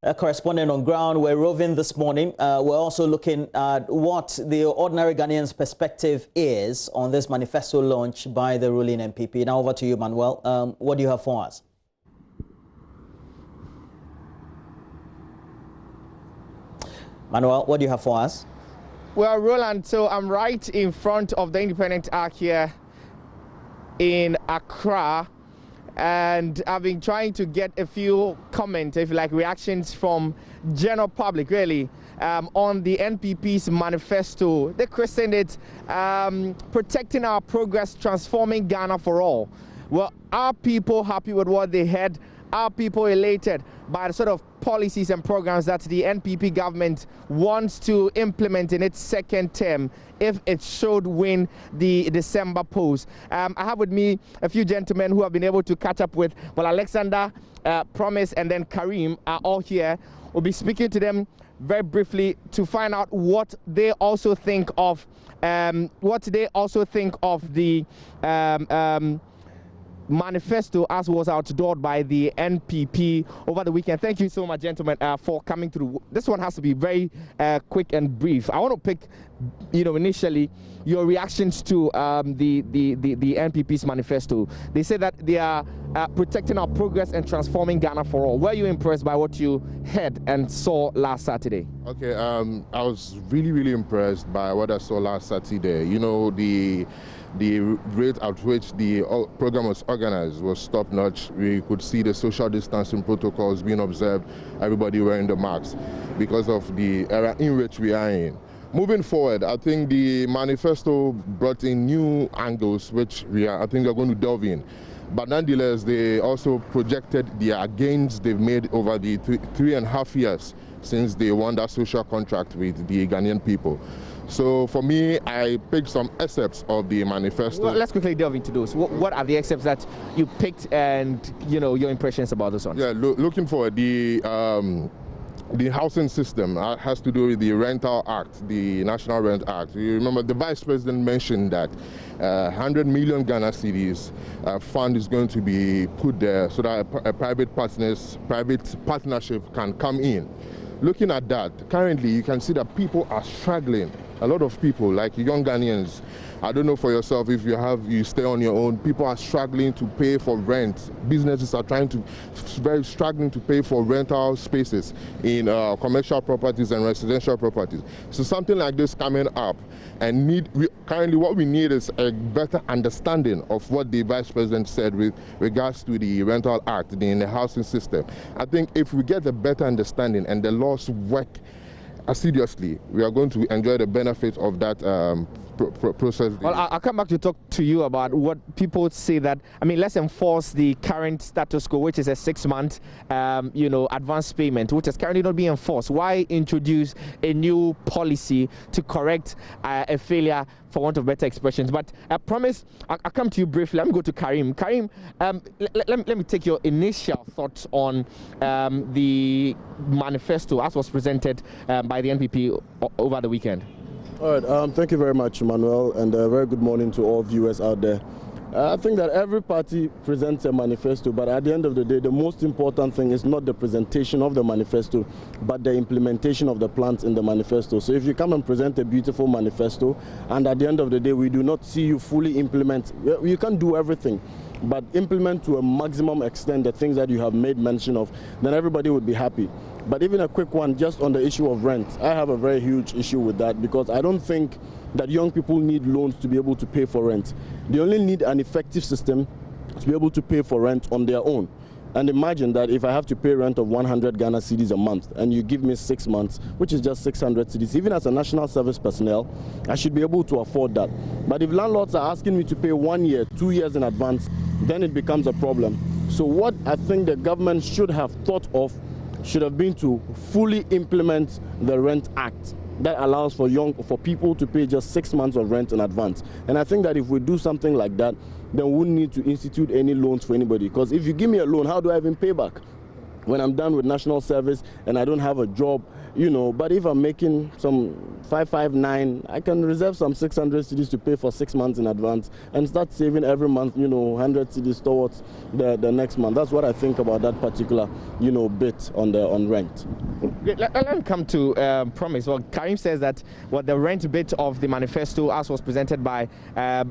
A correspondent on ground. We're roving this morning. We're also looking at what the ordinary Ghanaians' perspective is on this manifesto launch by the ruling NPP. Now over to you, Manuel. What do you have for us? Manuel, what do you have for us? Well, Roland, so I'm right in front of the Independent Arc here in Accra. And I've been trying to get a few comments, if you like, reactions from general public, really, on the NPP's manifesto. They christened it Protecting Our Progress, Transforming Ghana for All. Well, are people happy with what they had? Are people elated by the sort of policies and programs that the NPP government wants to implement in its second term if it should win the December polls? I have with me a few gentlemen who have been able to catch up with, well, Alexander, Promise, and then Karim are all here. We'll be speaking to them very briefly to find out what they also think of the manifesto as was outdoored by the NPP over the weekend. Thank you so much, gentlemen, for coming through. This one has to be very quick and brief. I want to pick, initially your reactions to the NPP's manifesto. They say that they are protecting our progress and transforming Ghana for all. Were you impressed by what you heard and saw last Saturday? Okay, I was really impressed by what I saw last Saturday. The rate at which the program was organized was top-notch. We could see the social distancing protocols being observed, everybody wearing the masks because of the era in which we are in. Moving forward, I think the manifesto brought in new angles, which I think we're going to delve in. But nonetheless, they also projected the gains they've made over the 3.5 years since they won that social contract with the Ghanaian people. So for me, I picked some excerpts of the manifesto. Well, let's quickly delve into those. What are the excerpts that you picked and, your impressions about this one? Yeah, looking forward, the housing system has to do with the Rental Act, the National Rent Act. You remember the Vice President mentioned that 100 million Ghana cedis fund is going to be put there so that a private partnership can come in. Looking at that, currently you can see that people are struggling. A lot of people, like young Ghanaians, I don't know for yourself if you stay on your own, people are struggling to pay for rent. Businesses are very struggling to pay for rental spaces in commercial properties and residential properties. So something like this coming up, and currently what we need is a better understanding of what the Vice President said with regards to the Rental Act in the housing system. I think if we get a better understanding and the laws work assiduously, we are going to enjoy the benefits of that process. Well, I'll come back to talk to you about what people say that, let's enforce the current status quo, which is a 6-month, advance payment, which is currently not being enforced. Why introduce a new policy to correct a failure, for want of better expressions? But I promise I'll come to you briefly. Let me go to Karim. Karim, let me take your initial thoughts on the manifesto as was presented by the NPP over the weekend. All right, thank you very much, Manuel, and a very good morning to all viewers out there. I think that every party presents a manifesto, but at the end of the day, the most important thing is not the presentation of the manifesto, but the implementation of the plans in the manifesto. So if you come and present a beautiful manifesto, and at the end of the day, we do not see you fully implement, you can't do everything, but implement to a maximum extent the things that you have made mention of, then everybody would be happy. But even a quick one, just on the issue of rent, I have a very huge issue with that, because I don't think that young people need loans to be able to pay for rent. They only need an effective system to be able to pay for rent on their own. And imagine that if I have to pay rent of 100 Ghana cedis a month and you give me 6 months, which is just 600 cedis, even as a national service personnel, I should be able to afford that. But if landlords are asking me to pay 1 year, 2 years in advance, then it becomes a problem. So what I think the government should have thought of should have been to fully implement the Rent Act that allows for people to pay just 6 months of rent in advance. And I think that if we do something like that, then we wouldn't need to institute any loans for anybody. Because if you give me a loan, how do I even pay back? when I'm done with national service and I don't have a job, you know, but if I'm making some 559, I can reserve some 600 cedis to pay for 6 months in advance and start saving every month, you know, 100 cedis towards the next month. That's what I think about that particular, you know, bit on rent. Let me come to promise. Well, Karim says that the rent bit of the manifesto, as was presented by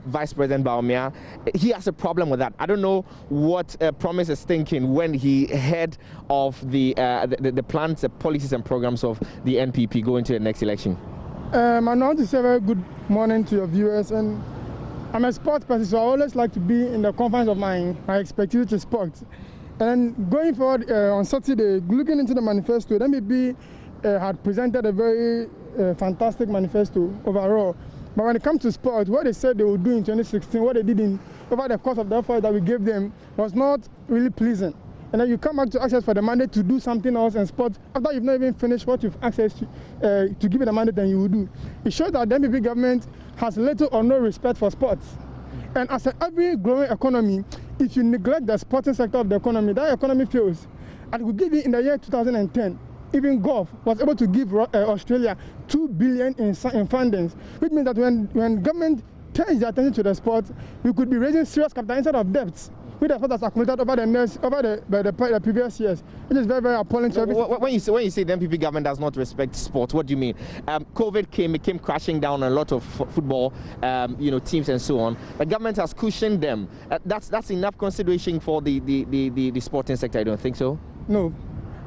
Vice President Baumia, he has a problem with that. I don't know what Promise is thinking when he heard of the plans, the policies and programs of the NPP going to the next election. I want to say a very good morning to your viewers, and I'm a sports person, so I always like to be in the confines of my expertise to sports. And going forward on Saturday, looking into the manifesto, the NPP had presented a very fantastic manifesto overall. But when it comes to sports, what they said they would do in 2016, what they did over the course of the effort that we gave them was not really pleasing. And then you come back to access for the mandate to do something else in sports after you've not even finished what you've access to give you the mandate, then you will do. It shows that the NPP government has little or no respect for sports. And as every growing economy, if you neglect the sporting sector of the economy, that economy fails. And we give it in the year 2010. Even golf was able to give Australia $2 billion in fundings, which means that when government turns their attention to the sport, we could be raising serious capital instead of debts, which the sport has accumulated over the previous years. It is very, very appalling to everything. When you say the NPP government does not respect sport, what do you mean? COVID came crashing down on a lot of football, teams and so on. The government has cushioned them. That's enough consideration for the sporting sector. I don't think so. No,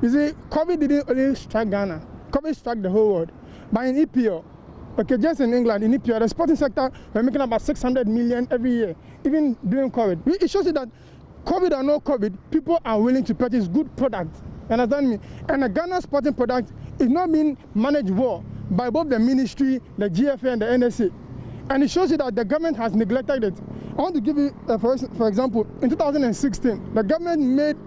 you see, COVID didn't only strike Ghana. COVID struck the whole world. But in EPL, okay, just in England, in EPL, the sporting sector, we're making about 600 million every year, even during COVID. It shows you that COVID or no COVID, people are willing to purchase good products. You understand me? And the Ghana sporting product is not being managed well by both the ministry, the GFA, and the NSA. And it shows you that the government has neglected it. I want to give you, for example, in 2016, the government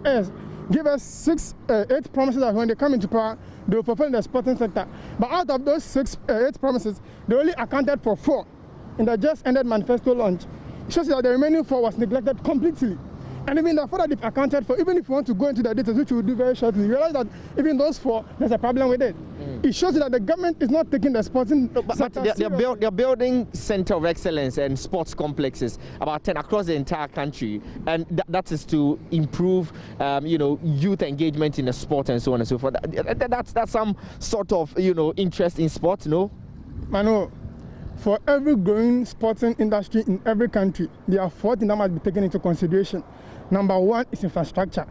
gave us 8 promises that when they come into power, they will fulfill the sporting sector. But out of those 8 promises, they only accounted for 4 in the just ended manifesto launch. It shows that the remaining 4 was neglected completely. And even the 4 that they've accounted for, even if you want to go into the details, which we'll do very shortly, you realize that even those 4, there's a problem with it. It shows that the government is not taking the sporting sector seriously. They're building center of excellence and sports complexes, about 10 across the entire country, and that is to improve, youth engagement in the sport and so on and so forth. That's some sort of, interest in sports, no? Manu, for every growing sporting industry in every country, there are 4 things that must be taken into consideration. Number 1 is infrastructure.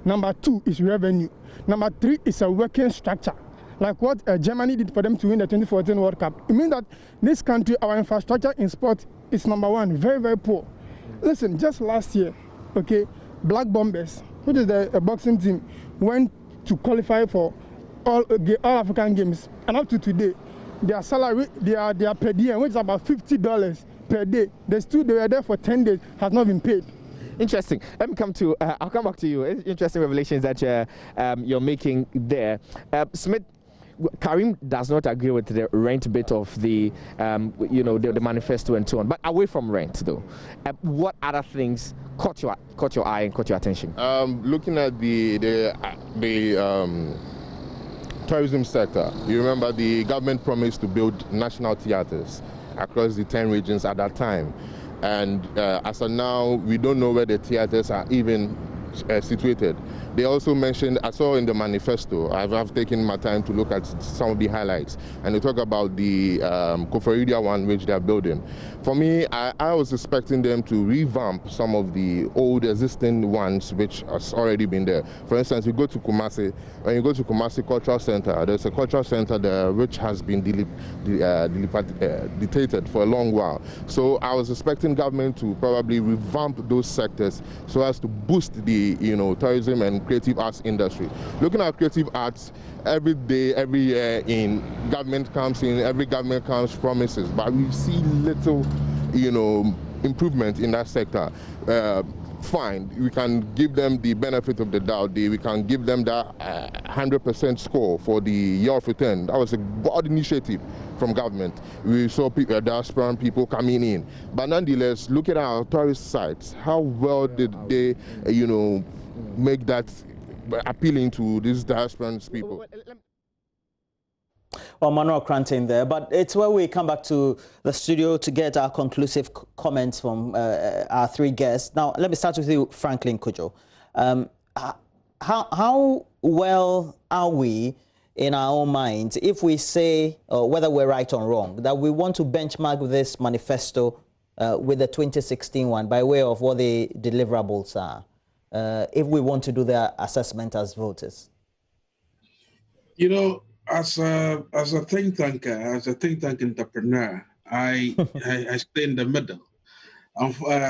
Number 2 is revenue. Number 3 is a working structure, like what Germany did for them to win the 2014 World Cup. It means that this country, our infrastructure in sport is number 1, very, very poor. Listen, just last year, okay, Black Bombers, which is the boxing team, went to qualify for all African games, and up to today, their salary, their per diem, which is about $50 per day, they were there for 10 days, has not been paid. Interesting. Let me come to. I'll come back to you. Interesting revelations that you're making there, Smith. Karim does not agree with the rent bit of the manifesto and so on. But away from rent, though, what other things caught your eye and caught your attention? Looking at the tourism sector, you remember the government promised to build national theaters across the 10 regions at that time. And as of now, we don't know where the theaters are even situated. They also mentioned, I saw in the manifesto, I've taken my time to look at some of the highlights, and they talk about the Koforidua one which they're building. For me, I was expecting them to revamp some of the old existing ones which has already been there. For instance, you go to Kumasi, when you go to Kumasi Cultural Center, there's a cultural center there which has been dictated for a long while. So I was expecting government to probably revamp those sectors so as to boost the tourism and creative arts industry. Looking at creative arts, every day, every year government comes promises, but we see little, improvement in that sector. Fine, we can give them the benefit of the doubt. We can give them that 100% score for the year of return. That was a broad initiative from government. We saw diaspora people coming in. But nonetheless, look at our tourist sites. How well did they, make that appealing to these diasporan people. Well, Manuel Cranton there, but it's where we come back to the studio to get our conclusive comments from our three guests. Now, let me start with you, Franklin Cudjoe. How well are we in our own minds if we say, whether we're right or wrong, that we want to benchmark this manifesto with the 2016 one by way of what the deliverables are, if we want to do the assessment as voters? You know, as a think tank entrepreneur, I stay in the middle.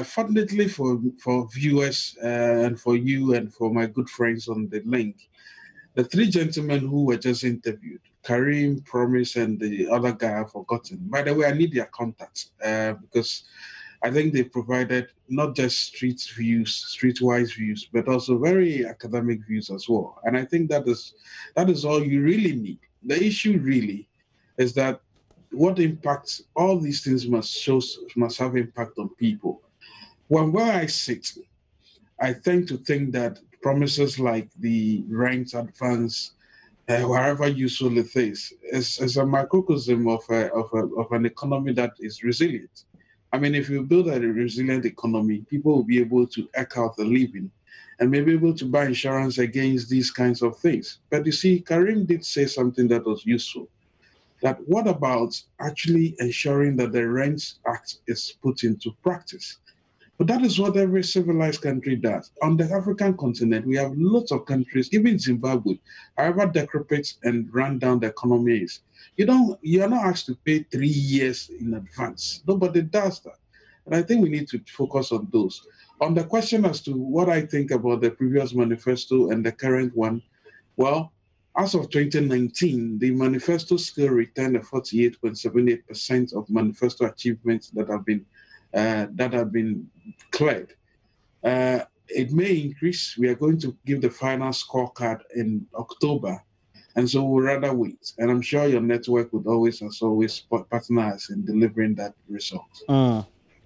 Fortunately for viewers and for you and for my good friends on the link, the three gentlemen who were just interviewed, Karim, Promise, and the other guy I've forgotten. By the way, I need their contacts because I think they provided not just streetwise views, but also very academic views as well. And I think that is all you really need. The issue really is that what impacts all these things must have impact on people. Where I sit, I tend to think that promises like the rent advance, wherever useful it is a microcosm of an economy that is resilient. I mean, if you build a resilient economy, people will be able to eke out the living and may be able to buy insurance against these kinds of things. But you see, Karim did say something that was useful. That what about actually ensuring that the Rents Act is put into practice? But that is what every civilized country does. On the African continent, we have lots of countries, even Zimbabwe, however decrepit and run down the economy is. You are not asked to pay 3 years in advance. Nobody does that. And I think we need to focus on those. On the question as to what I think about the previous manifesto and the current one, well, as of 2019, the manifesto still retained a 48.78% of manifesto achievements that have been cleared. It may increase. We are going to give the final scorecard in October, and so we'll rather wait. And I'm sure your network would always, as always, partner us in delivering that result.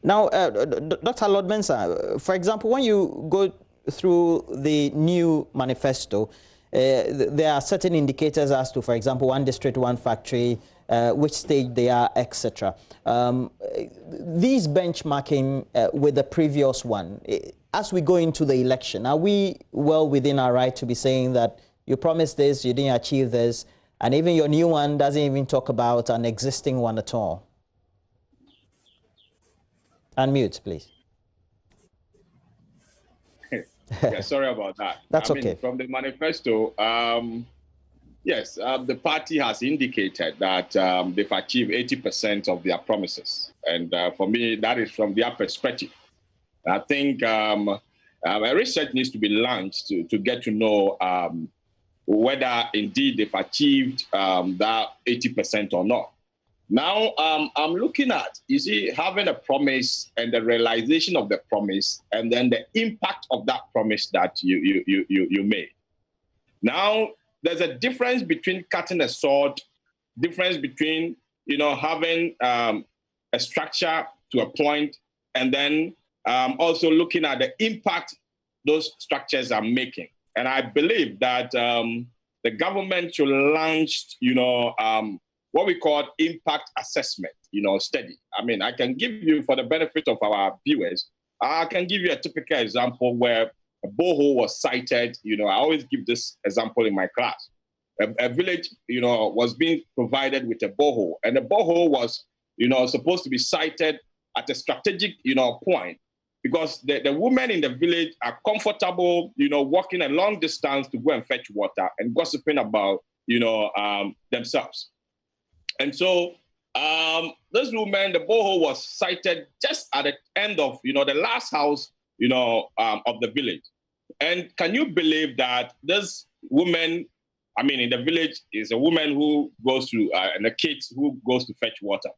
Now, Dr. Lord Mensah, for example, when you go through the new manifesto, there are certain indicators as to, for example, one district, one factory, which stage they are, etc. These benchmarking with the previous one, as we go into the election, are we well within our right to be saying that you promised this, you didn't achieve this, and even your new one doesn't even talk about an existing one at all? Unmute, please. Yeah, sorry about that. That's okay. From the manifesto, yes, the party has indicated that they've achieved 80% of their promises. And for me, that is from their perspective. I think research needs to be launched to get to know whether indeed they've achieved that 80% or not. Now, I'm looking at, you see, having a promise and the realization of the promise, and then the impact of that promise that you made. Now, there's a difference between cutting a sword, difference between, having a structure to a point, and then also looking at the impact those structures are making. And I believe that the government should launch, what we call impact assessment, study. I mean, I can give you, for the benefit of our viewers, I can give you a typical example where a borehole was sited. I always give this example in my class. A village, was being provided with a borehole, and the borehole was, supposed to be sited at a strategic, point, because the women in the village are comfortable, walking a long distance to go and fetch water and gossiping about, themselves. And so this woman, the borehole was sited just at the end of, the last house, of the village. And can you believe that this woman, in the village, is a woman who goes to, and a kid who goes to fetch water.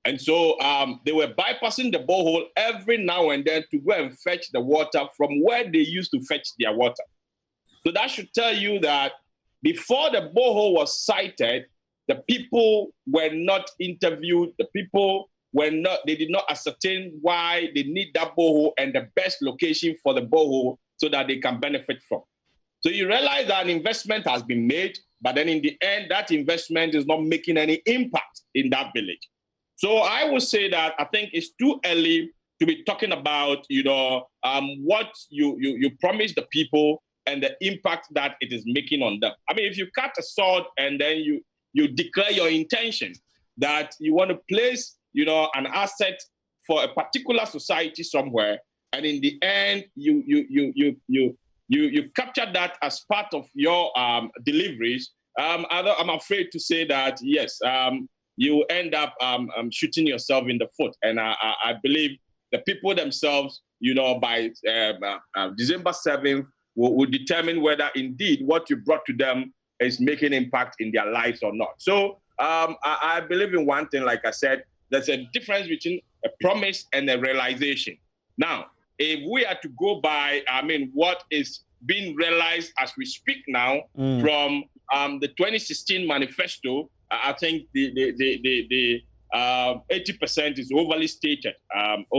And so they were bypassing the borehole every now and then to go and fetch the water from where they used to fetch their water. So that should tell you that before the borehole was sited, the people were not interviewed. The people they did not ascertain why they need that borehole and the best location for the borehole so that they can benefit from. So you realize that an investment has been made, but then in the end, that investment is not making any impact in that village. So I would say that I think it's too early to be talking about, what you promise the people and the impact that it is making on them. I mean, if you cut a sword and then you declare your intention that you want to place, an asset for a particular society somewhere, and in the end, you capture that as part of your deliveries, I'm afraid to say that, yes, you end up shooting yourself in the foot. And I believe the people themselves, by December 7th, will determine whether indeed what you brought to them is making impact in their lives or not. So I believe in one thing, like I said, there's a difference between a promise and a realization. Now, if we are to go by, what is being realized as we speak now from the 2016 manifesto, I think the 80% is overly stated. I'll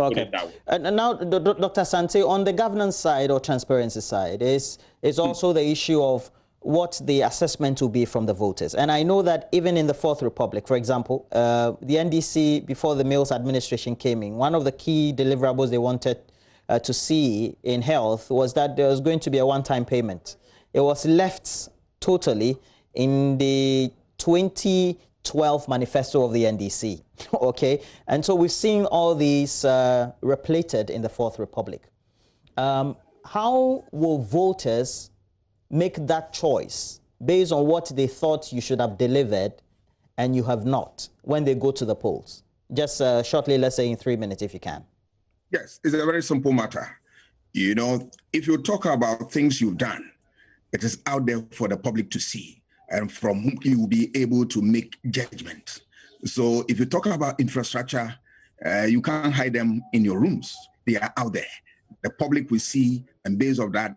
put it that way. And now, Dr. Sante, on the governance side or transparency side, is also the issue of what the assessment will be from the voters. And I know that even in the Fourth Republic, for example, the NDC, before the Mills administration came in, one of the key deliverables they wanted to see in health was that there was going to be a one-time payment. It was left totally in the 2012 manifesto of the NDC, okay? And so we've seen all these replated in the Fourth Republic. How will voters make that choice based on what they thought you should have delivered and you have not when they go to the polls? Just shortly, let's say in 3 minutes if you can. Yes, it's a very simple matter. If you talk about things you've done, it is out there for the public to see and from whom you will be able to make judgment. So if you talk about infrastructure, you can't hide them in your rooms. They are out there. The public will see, and based on that,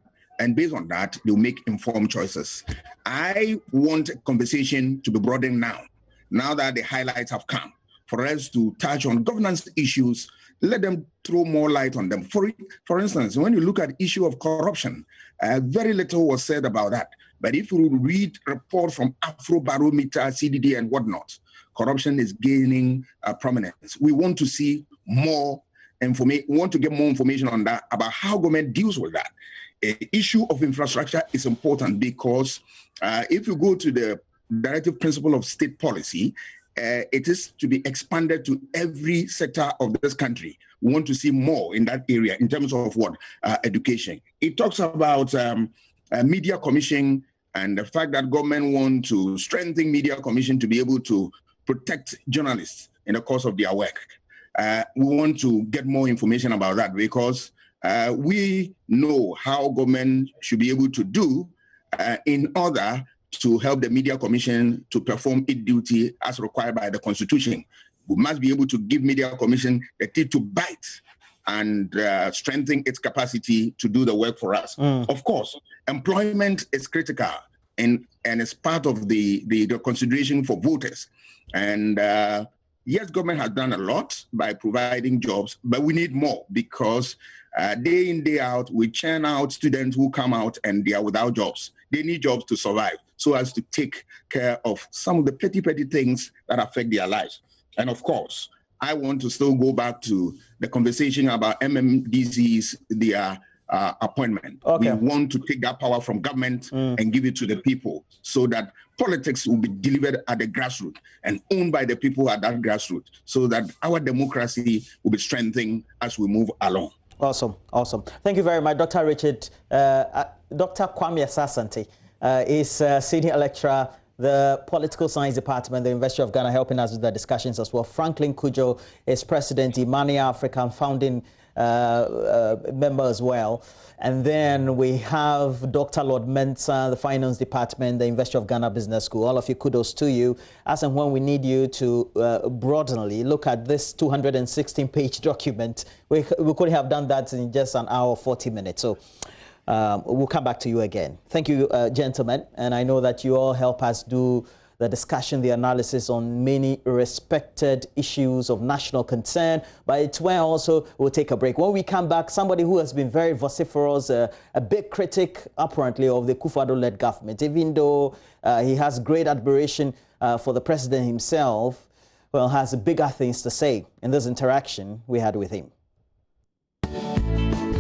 they'll make informed choices. I want a conversation to be broadened now that the highlights have come, for us to touch on governance issues, let them throw more light on them. For instance, when you look at the issue of corruption, very little was said about that. But if you read reports from Afrobarometer, CDD, and whatnot, corruption is gaining prominence. We want to see more information. We want to get more information on that, about how government deals with that. The issue of infrastructure is important because if you go to the directive principle of state policy, it is to be expanded to every sector of this country. We want to see more in that area in terms of what? Education. It talks about media commission and the fact that government want to strengthen media commission to be able to protect journalists in the course of their work. We want to get more information about that because we know how government should be able to do in order to help the Media Commission to perform its duty as required by the Constitution. We must be able to give Media Commission the teeth to bite and strengthen its capacity to do the work for us. Of course, employment is critical and it's part of the consideration for voters. And yes, government has done a lot by providing jobs, but we need more because day in, day out, we churn out students who come out and they are without jobs. They need jobs to survive so as to take care of some of the petty things that affect their lives. And of course, I want to still go back to the conversation about MMDC's, their appointment. Okay. We want to take that power from government and give it to the people so that politics will be delivered at the grassroots and owned by the people at that grassroots so that our democracy will be strengthened as we move along. Awesome, awesome. Thank you very much, Dr. Richard. Dr. Kwame Asante is Senior Lecturer, the Political Science Department, the University of Ghana, helping us with the discussions as well. Franklin Kujo is President, Imani African founding member as well. And then we have Dr. Lord Mensah, the Finance Department, the University of Ghana Business School. All of you, kudos to you. As and when we need you to broadly look at this 216-page document, we could have done that in just an hour, 40 minutes. So we'll come back to you again. Thank you, gentlemen. And I know that you all help us do the discussion, the analysis on many respected issues of national concern. But it's where also we'll take a break. When we come back, somebody who has been very vociferous, a big critic, apparently, of the Kufuor-led government, even though he has great admiration for the president himself, well, has bigger things to say in this interaction we had with him.